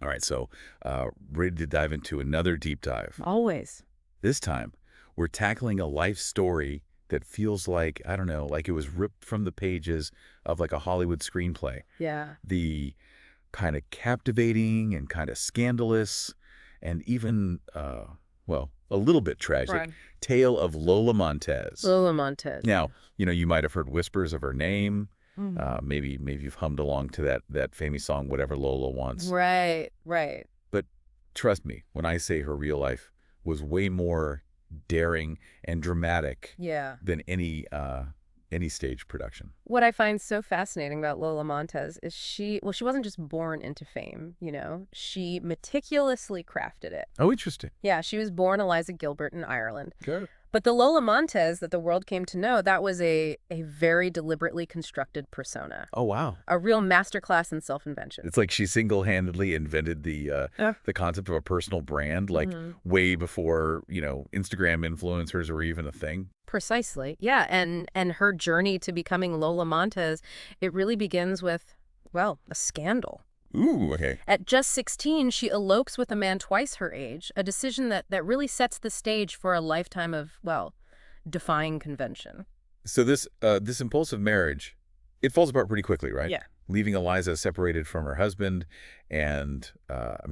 All right, so ready to dive into another deep dive. Always. This time, we're tackling a life story that feels like, I don't know, like it was ripped from the pages of like a Hollywood screenplay. Yeah. The kind of captivating and kind of scandalous and even, well, a little bit tragic Right. tale of Lola Montez. Lola Montes. Now, you might have heard whispers of her name. Mhm. Maybe you've hummed along to that famous song, Whatever Lola Wants. Right, right. But trust me, when I say her real life was way more daring and dramatic Yeah. than any stage production. What I find so fascinating about Lola Montes is she wasn't just born into fame, She meticulously crafted it. Oh, interesting. Yeah, she was born Eliza Gilbert in Ireland. Good. But the Lola Montes that the world came to know, that was a very deliberately constructed persona. Oh, wow. A real masterclass in self-invention. It's like she single-handedly invented Yeah. the concept of a personal brand, like Mhm. way before, Instagram influencers were even a thing. Precisely. Yeah, and her journey to becoming Lola Montes, it really begins with, well, a scandal. Ooh, okay. At just 16, she elopes with a man twice her age, a decision that really sets the stage for a lifetime of, well, defying convention. So this impulsive marriage, it falls apart pretty quickly, right? Yeah. Leaving Eliza separated from her husband and,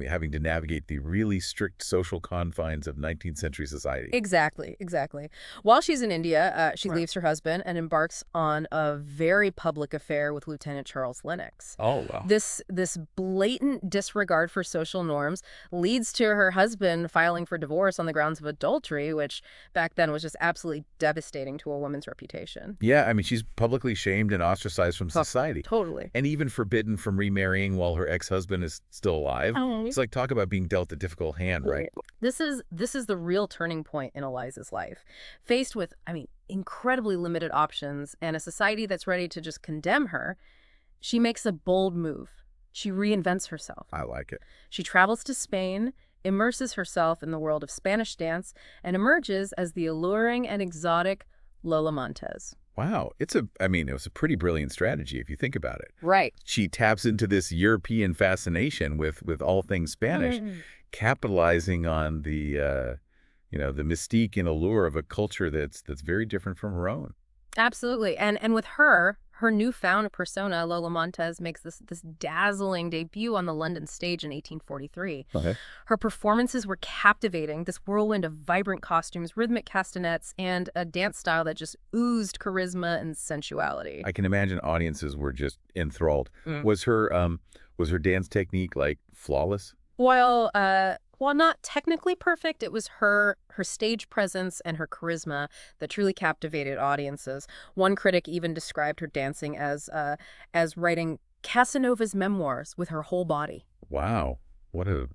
having to navigate the really strict social confines of 19th century society. Exactly, exactly. While she's in India, she Right. leaves her husband and embarks on a very public affair with Lieutenant Charles Lennox. Oh, wow. This blatant disregard for social norms leads to her husband filing for divorce on the grounds of adultery, which back then was just absolutely devastating to a woman's reputation. Yeah, she's publicly shamed and ostracized from society. Totally. And even forbidden from remarrying while her ex-husband is still alive. Oh. It's like, talk about being dealt a difficult hand, right? This is the real turning point in Eliza's life. Faced with, incredibly limited options and a society that's ready to just condemn her, she makes a bold move. She reinvents herself. I like it. She travels to Spain, immerses herself in the world of Spanish dance, and emerges as the alluring and exotic Lola Montes. Wow. It was a pretty brilliant strategy if you think about it. Right. She taps into this European fascination with all things Spanish, capitalizing on the mystique and allure of a culture that's very different from her own. Absolutely. And with her newfound persona, Lola Montes makes this dazzling debut on the London stage in 1843. Okay. Her performances were captivating, this whirlwind of vibrant costumes, rhythmic castanets, and a dance style that just oozed charisma and sensuality. I can imagine audiences were just enthralled. Mm. Was her dance technique like flawless? While not technically perfect, it was her stage presence and her charisma that truly captivated audiences. One critic even described her dancing as writing Casanova's memoirs with her whole body. Wow. What a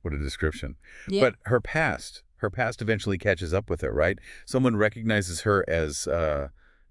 description. Yeah. But her past eventually catches up with her, right? Someone recognizes her as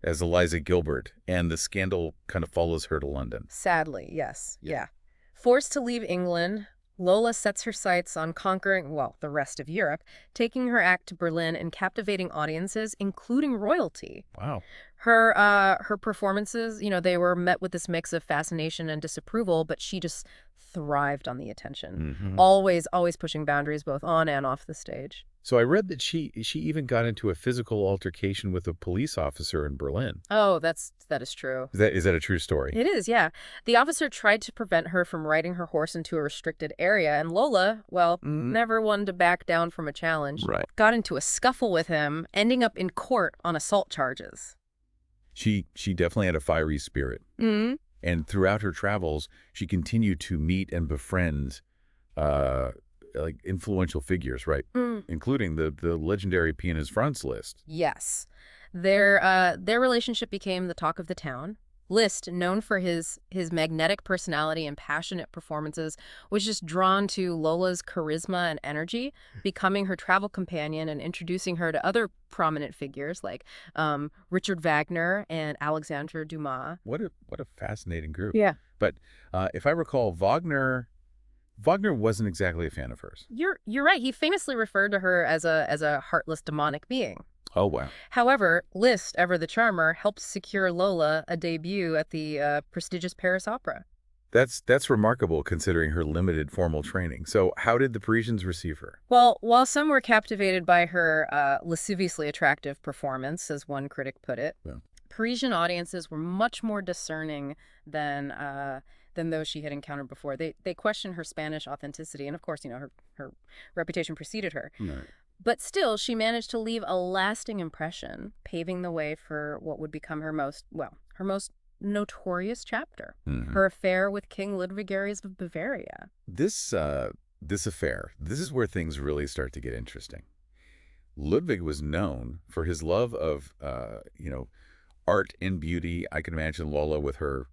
Eliza Gilbert, and the scandal kind of follows her to London. Sadly, yes. Yeah. Yeah. Forced to leave England, Lola sets her sights on conquering, well, the rest of Europe, taking her act to Berlin and captivating audiences, including royalty. Wow. Her performances, they were met with this mix of fascination and disapproval, but she just thrived on the attention. Hmm. Always pushing boundaries both on and off the stage. So I read that she even got into a physical altercation with a police officer in Berlin. Oh, that is true. Is that a true story? It is, yeah. The officer tried to prevent her from riding her horse into a restricted area, and Lola, well, never one to back down from a challenge, Right. got into a scuffle with him, ending up in court on assault charges. She definitely had a fiery spirit. Mm-hmm. And throughout her travels, she continued to meet and befriend like influential figures, right? Including the legendary pianist Franz Liszt. Yes. Their relationship became the talk of the town. Liszt, known for his magnetic personality and passionate performances, was just drawn to Lola's charisma and energy, becoming her travel companion and introducing her to other prominent figures like Richard Wagner and Alexandre Dumas. What a fascinating group. Yeah. But if I recall, Wagner wasn't exactly a fan of hers. You're right. He famously referred to her as a heartless demonic being. Oh, wow. However, Liszt, ever the charmer, helped secure Lola a debut at the prestigious Paris Opera. That's remarkable considering her limited formal training. So how did the Parisians receive her? Well, while some were captivated by her lasciviously attractive performance, as one critic put it, Yeah. Parisian audiences were much more discerning than than those she had encountered before. They questioned her Spanish authenticity, and of course, her reputation preceded her. Right. But still, she managed to leave a lasting impression, paving the way for what would become her most notorious chapter, Hmm. her affair with King Ludwig of Bavaria. This affair, this is where things really start to get interesting. Ludwig was known for his love of, art and beauty. I can imagine Lola with her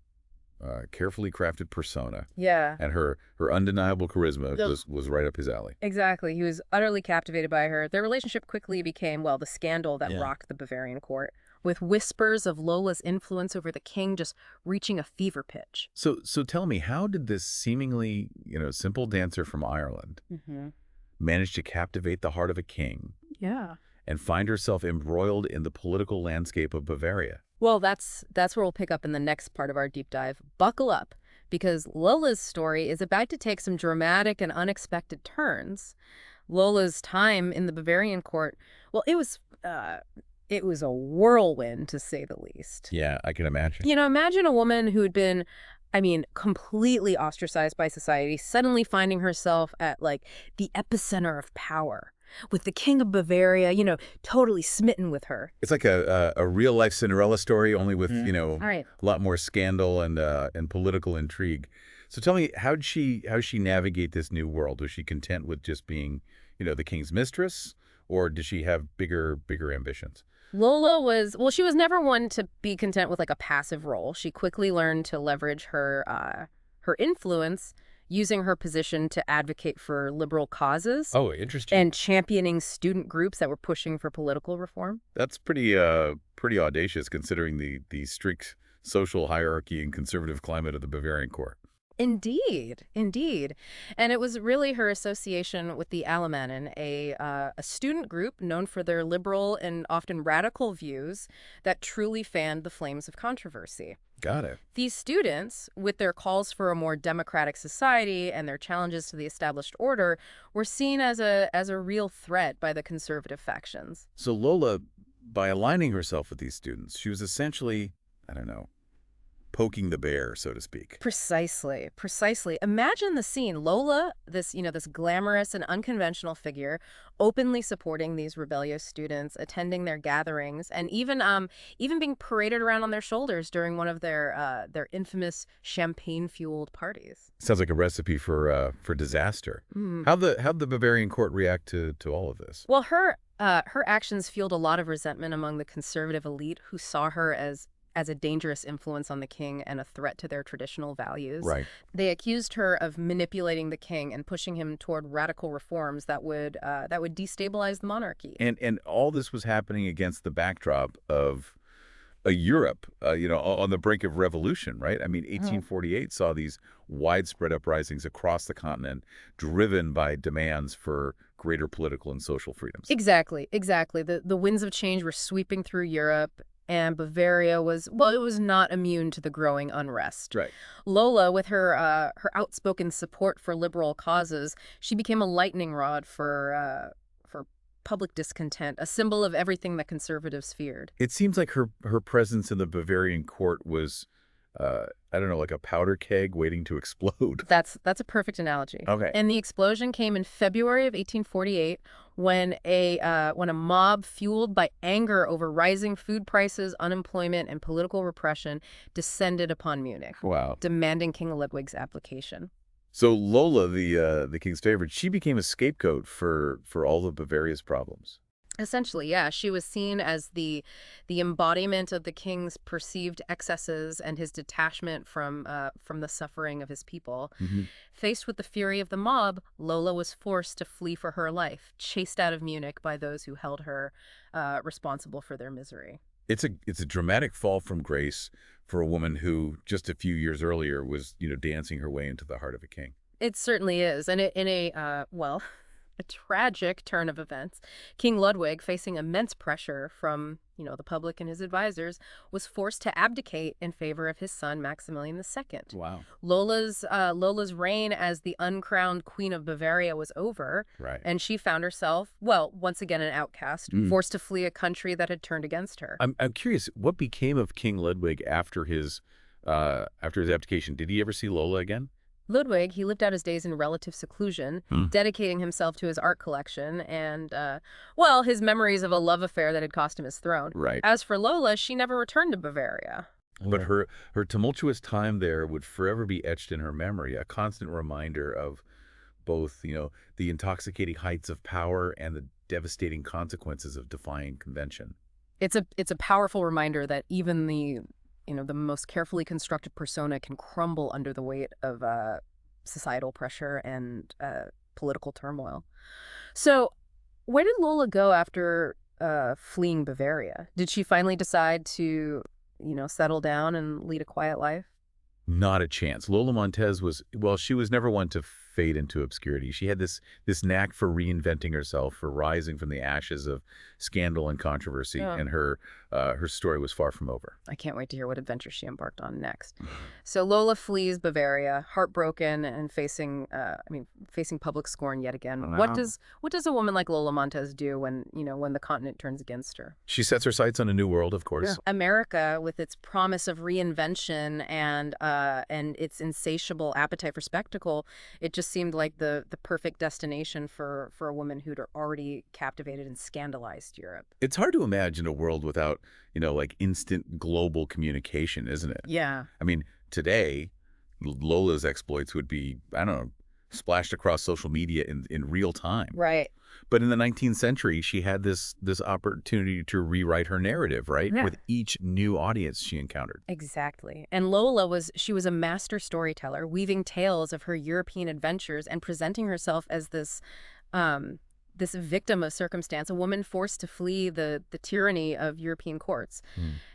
carefully crafted persona Yeah. and her undeniable charisma was right up his alley. Exactly. He was utterly captivated by her. Their relationship quickly became, well, the scandal that Yeah. rocked the Bavarian court, with whispers of Lola's influence over the king just reaching a fever pitch. So tell me, how did this seemingly, simple dancer from Ireland Hmm. manage to captivate the heart of a king Yeah. and find herself embroiled in the political landscape of Bavaria? Well, that's where we'll pick up in the next part of our deep dive. Buckle up, because Lola's story is about to take some dramatic and unexpected turns. Lola's time in the Bavarian court, well, it was a whirlwind to say the least. Yeah, I can imagine. Imagine a woman who'd been, I mean, completely ostracized by society, suddenly finding herself at like the epicenter of power, with the King of Bavaria, totally smitten with her. It's like a real life Cinderella story, only with All right. a lot more scandal and political intrigue. So tell me, how'd she navigate this new world? Was she content with just being, the king's mistress, or did she have bigger ambitions? Lola was, well, she was never one to be content with like a passive role. She quickly learned to leverage her influence, using her position to advocate for liberal causes Oh, interesting. and championing student groups that were pushing for political reform. That's pretty audacious considering the strict social hierarchy and conservative climate of the Bavarian court. Indeed, indeed. And it was really her association with the Alemannen, a student group known for their liberal and often radical views that truly fanned the flames of controversy. Got it. These students, with their calls for a more democratic society and their challenges to the established order, were seen as a real threat by the conservative factions. So Lola, by aligning herself with these students, she was essentially, I don't know, poking the bear, so to speak. Precisely, precisely. Imagine the scene. Lola, this glamorous and unconventional figure, openly supporting these rebellious students, attending their gatherings, and even being paraded around on their shoulders during one of their infamous champagne-fueled parties. Sounds like a recipe for disaster. Mm. How'd the Bavarian court react to all of this? Well, her actions fueled a lot of resentment among the conservative elite, who saw her as a dangerous influence on the king and a threat to their traditional values. Right. They accused her of manipulating the king and pushing him toward radical reforms that would destabilize the monarchy. And all this was happening against the backdrop of a Europe, on the brink of revolution, right? I mean, 1848 saw these widespread uprisings across the continent, driven by demands for greater political and social freedoms. Exactly, exactly. The winds of change were sweeping through Europe. And Bavaria it was not immune to the growing unrest. Right. Lola, with her outspoken support for liberal causes, she became a lightning rod for public discontent, a symbol of everything that conservatives feared. It seems like her presence in the Bavarian court was, I don't know, like a powder keg waiting to explode. That's a perfect analogy. Okay. And the explosion came in February of 1848 when a mob fueled by anger over rising food prices, unemployment, and political repression descended upon Munich, Wow. demanding King Ludwig's application. So Lola, the king's favorite, she became a scapegoat for all of Bavaria's problems. Essentially, yeah, she was seen as the embodiment of the king's perceived excesses and his detachment from the suffering of his people. Hmm. Faced with the fury of the mob, Lola was forced to flee for her life, chased out of Munich by those who held her responsible for their misery. It's a dramatic fall from grace for a woman who just a few years earlier was, dancing her way into the heart of a king. It certainly is, and in a well, a tragic turn of events. King Ludwig, facing immense pressure from, the public and his advisors, was forced to abdicate in favor of his son Maximilian II. Wow. Lola's reign as the uncrowned Queen of Bavaria was over, Right. and she found herself, well, once again an outcast, forced to flee a country that had turned against her. I'm curious, what became of King Ludwig after his abdication? Did he ever see Lola again? Ludwig, he lived out his days in relative seclusion, dedicating himself to his art collection and, well, his memories of a love affair that had cost him his throne. Right. As for Lola, she never returned to Bavaria. But her tumultuous time there would forever be etched in her memory, a constant reminder of both, the intoxicating heights of power and the devastating consequences of defying convention. It's a powerful reminder that even the most carefully constructed persona can crumble under the weight of societal pressure and political turmoil. So, where did Lola go after fleeing Bavaria? Did she finally decide to, settle down and lead a quiet life? Not a chance. Lola Montez she was never one to fade into obscurity. She had this knack for reinventing herself, for rising from the ashes of scandal and controversy, Yeah. and her story was far from over. I can't wait to hear what adventure she embarked on next. So Lola flees Bavaria, heartbroken and facing public scorn yet again. What Wow. does a woman like Lola Montez do when the continent turns against her? She sets her sights on a new world, of course. America, with its promise of reinvention and its insatiable appetite for spectacle, it just seemed like the perfect destination for a woman who'd already captivated and scandalized Europe. It's hard to imagine a world without, like instant global communication, isn't it? Yeah. I mean, today, Lola's exploits would be, I don't know, splashed across social media in real time. Right. But in the 19th century, she had this opportunity to rewrite her narrative, right? Yeah. With each new audience she encountered. Exactly. And Lola was a master storyteller, weaving tales of her European adventures and presenting herself as this victim of circumstance, a woman forced to flee the tyranny of European courts.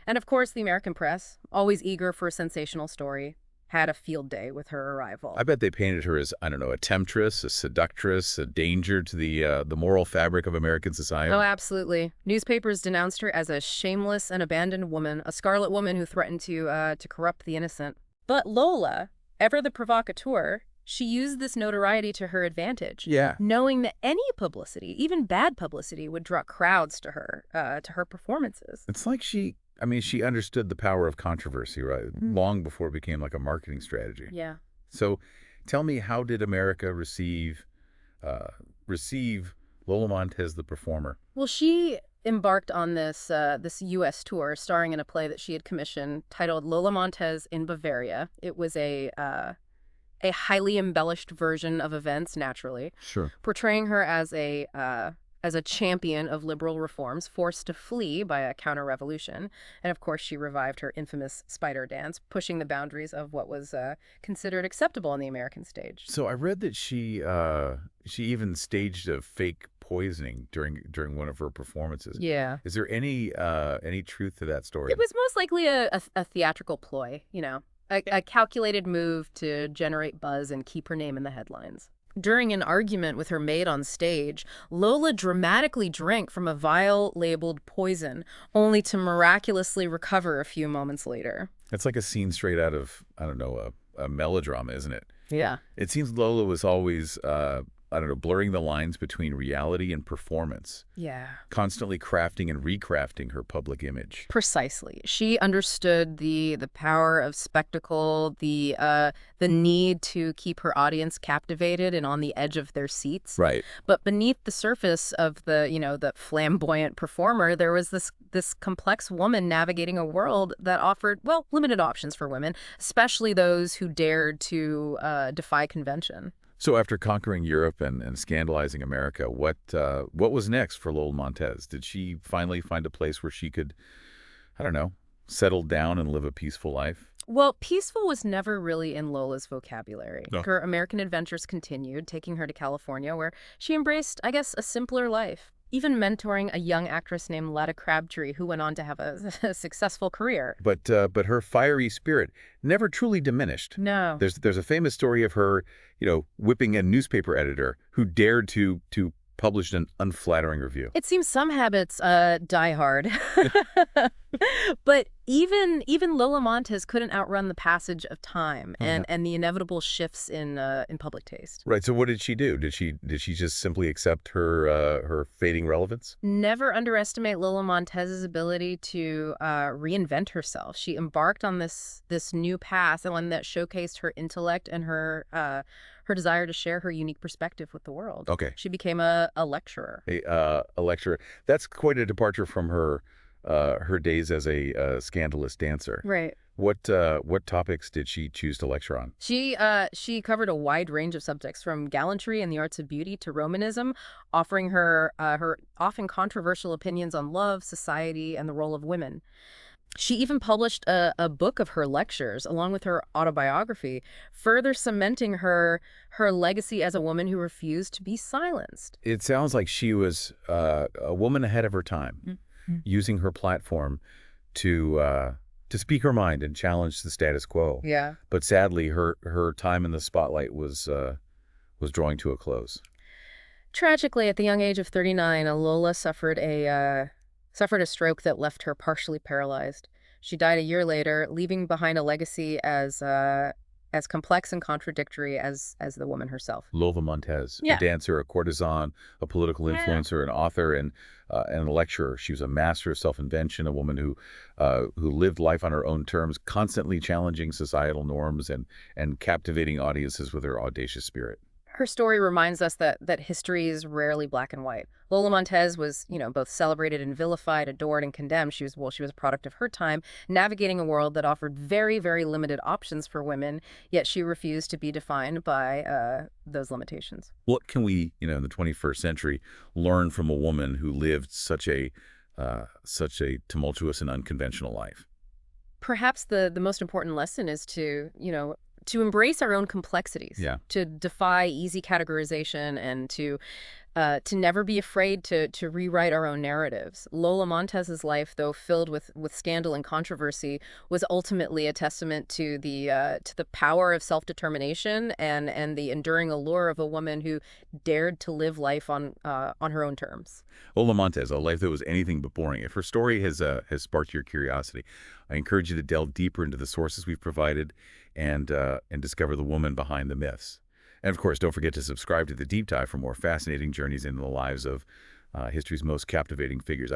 And of course, the American press, always eager for a sensational story, had a field day with her arrival. I bet they painted her as, I don't know, a temptress, a seductress, a danger to the moral fabric of American society. Oh, absolutely. Newspapers denounced her as a shameless and abandoned woman, a scarlet woman who threatened to corrupt the innocent. But Lola, ever the provocateur, she used this notoriety to her advantage. Yeah. Knowing that any publicity, even bad publicity, would draw crowds to her performances. It's like she understood the power of controversy, right? Long before it became like a marketing strategy. Yeah. So tell me, how did America receive Lola Montez, the performer? Well, she embarked on this U.S. tour, starring in a play that she had commissioned titled Lola Montez in Bavaria. It was a highly embellished version of events, naturally, Sure. portraying her as a champion of liberal reforms, forced to flee by a counter-revolution. And of course, she revived her infamous spider dance, pushing the boundaries of what was considered acceptable on the American stage. So I read that she even staged a fake poisoning during one of her performances. Yeah. Is there any truth to that story? It was most likely a theatrical ploy, a calculated move to generate buzz and keep her name in the headlines. During an argument with her maid on stage, Lola dramatically drank from a vial labeled poison, only to miraculously recover a few moments later. It's like a scene straight out of, I don't know, a melodrama, isn't it? Yeah. It seems Lola was always, I don't know, blurring the lines between reality and performance, Yeah. constantly crafting and recrafting her public image. Precisely. She understood the power of spectacle, the need to keep her audience captivated and on the edge of their seats. Right. But beneath the surface of the flamboyant performer, there was this complex woman navigating a world that offered, well, limited options for women, especially those who dared to defy convention. So after conquering Europe and scandalizing America, what was next for Lola Montez? Did she finally find a place where she could, I don't know, settle down and live a peaceful life? Well, peaceful was never really in Lola's vocabulary. No. Her American adventures continued, taking her to California, where she embraced, I guess, a simpler life. even mentoring a young actress named Letta Crabtree, who went on to have a, a successful career. But her fiery spirit never truly diminished. No. There's a famous story of her, whipping a newspaper editor who dared to publish an unflattering review. It seems some habits die hard. But even Lola Montes couldn't outrun the passage of time Oh, yeah. and the inevitable shifts in public taste. Right. So what did she do? Did she just simply accept her fading relevance? Never underestimate Lola Montez's ability to reinvent herself. She embarked on this new path, and one that showcased her intellect and her desire to share her unique perspective with the world. Okay. She became a lecturer. A lecturer. That's quite a departure from her days as a scandalous dancer. Right. What topics did she choose to lecture on? She covered a wide range of subjects, from gallantry and the arts of beauty to Romanism, offering her often controversial opinions on love, society, and the role of women. She even published a book of her lectures along with her autobiography, further cementing her legacy as a woman who refused to be silenced. It sounds like she was a woman ahead of her time, Mhm. using her platform to speak her mind and challenge the status quo. Yeah. But sadly, her time in the spotlight was drawing to a close. Tragically, at the young age of 39, Lola suffered a stroke that left her partially paralyzed. She died a year later, leaving behind a legacy as complex and contradictory as the woman herself. Lola Montes, a Yeah. dancer, a courtesan, a political Yeah. influencer, an author, and a lecturer. She was a master of self-invention, a woman who lived life on her own terms, constantly challenging societal norms and captivating audiences with her audacious spirit. Her story reminds us that history is rarely black and white. Lola Montez was, both celebrated and vilified, adored and condemned. She was a product of her time, navigating a world that offered very, very limited options for women, yet she refused to be defined by those limitations. What can we, in the 21st century, learn from a woman who lived such a tumultuous and unconventional life? Perhaps the most important lesson is to embrace our own complexities, Yeah. to defy easy categorization, and to never be afraid to rewrite our own narratives. Lola Montez's life, though filled with scandal and controversy, was ultimately a testament to the power of self-determination and the enduring allure of a woman who dared to live life on her own terms. Lola Montes, a life that was anything but boring. If her story has sparked your curiosity, I encourage you to delve deeper into the sources we've provided and discover the woman behind the myths. And of course, don't forget to subscribe to The Deep Dive for more fascinating journeys into the lives of history's most captivating figures.